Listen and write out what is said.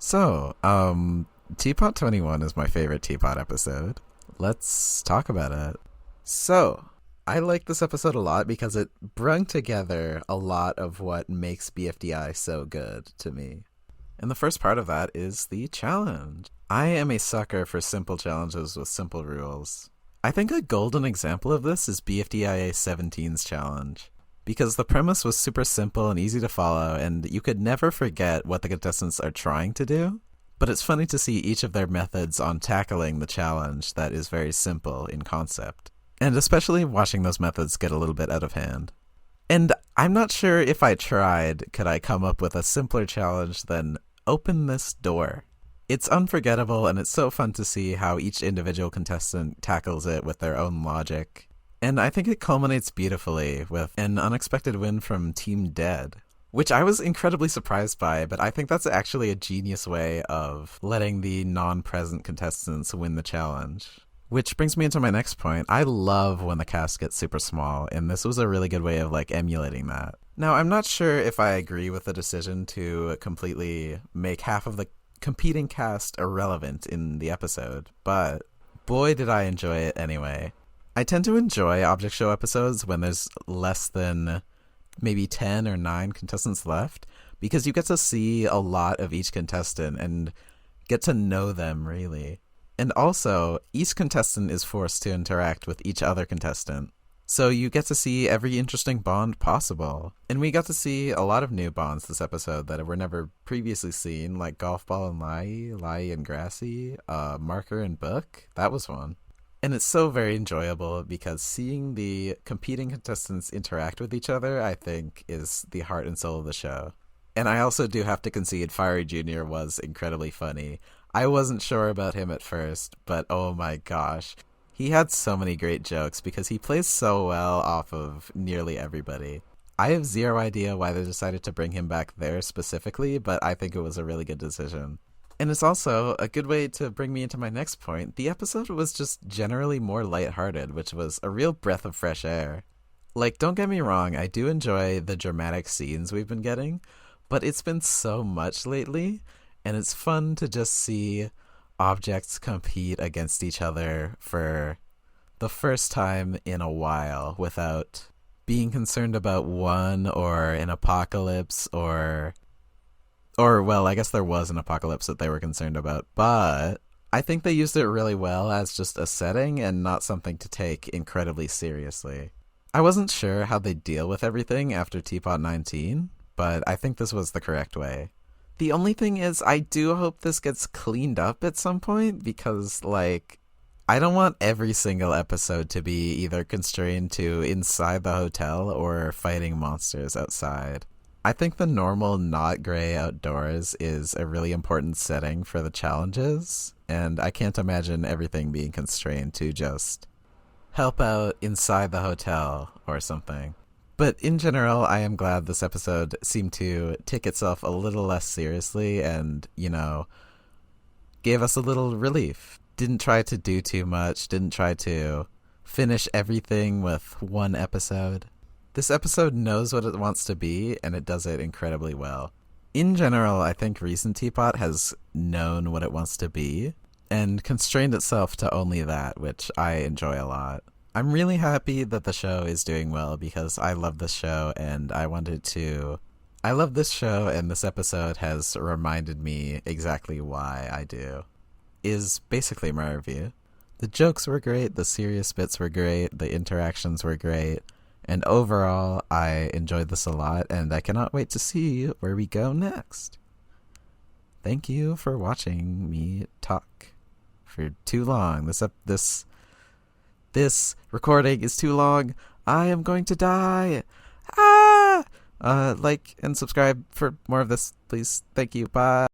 Teapot 21 is my favorite Teapot episode. Let's talk about it. So, I like this episode a lot because it brung together a lot of what makes BFDI so good to me. And the first part of that is the challenge. I am a sucker for simple challenges with simple rules. I think a golden example of this is BFDIA 17's challenge, because the premise was super simple and easy to follow, and you could never forget what the contestants are trying to do. But it's funny to see each of their methods on tackling the challenge that is very simple in concept, and especially watching those methods get a little bit out of hand. And I'm not sure if I tried, could I come up with a simpler challenge than open this door. It's unforgettable, and it's so fun to see how each individual contestant tackles it with their own logic. And I think it culminates beautifully with an unexpected win from Team Dead, which I was incredibly surprised by, but I think that's actually a genius way of letting the non-present contestants win the challenge. Which brings me into my next point. I love when the cast gets super small, and this was a really good way of emulating that. Now, I'm not sure if I agree with the decision to completely make half of the competing cast irrelevant in the episode, but boy did I enjoy it anyway. I tend to enjoy object show episodes when there's less than maybe 10 or 9 contestants left, because you get to see a lot of each contestant and get to know them, really. And also, each contestant is forced to interact with each other contestant, so you get to see every interesting bond possible. And we got to see a lot of new bonds this episode that were never previously seen, like Golf Ball and Lai, Lai and Grassy, Marker and Book. That was fun. And it's so very enjoyable because seeing the competing contestants interact with each other, I think, is the heart and soul of the show. And I also do have to concede Fiery Jr. was incredibly funny. I wasn't sure about him at first, but oh my gosh. He had so many great jokes because he plays so well off of nearly everybody. I have zero idea why they decided to bring him back there specifically, but I think it was a really good decision. And it's also a good way to bring me into my next point. The episode was just generally more lighthearted, which was a real breath of fresh air. Don't get me wrong, I do enjoy the dramatic scenes we've been getting, but it's been so much lately, and it's fun to just see objects compete against each other for the first time in a while without being concerned about one or an apocalypse or well, I guess there was an apocalypse that they were concerned about, but I think they used it really well as just a setting and not something to take incredibly seriously. I wasn't sure how they'd deal with everything after Teapot 19, but I think this was the correct way. The only thing is, I do hope this gets cleaned up at some point because, I don't want every single episode to be either constrained to inside the hotel or fighting monsters outside. I think the normal, not gray outdoors is a really important setting for the challenges, and I can't imagine everything being constrained to just help out inside the hotel or something. But in general, I am glad this episode seemed to take itself a little less seriously and, gave us a little relief. Didn't try to do too much, didn't try to finish everything with one episode. This episode knows what it wants to be, and it does it incredibly well. In general, I think recent Teapot has known what it wants to be, and constrained itself to only that, which I enjoy a lot. I'm really happy that the show is doing well because I love this show and I love this show, and this episode has reminded me exactly why I do. Is basically my review. The jokes were great, the serious bits were great, the interactions were great, and overall I enjoyed this a lot and I cannot wait to see where we go next. Thank you for watching me talk for too long. This recording is too long. I am going to die. Like and subscribe for more of this, please. Thank you. Bye.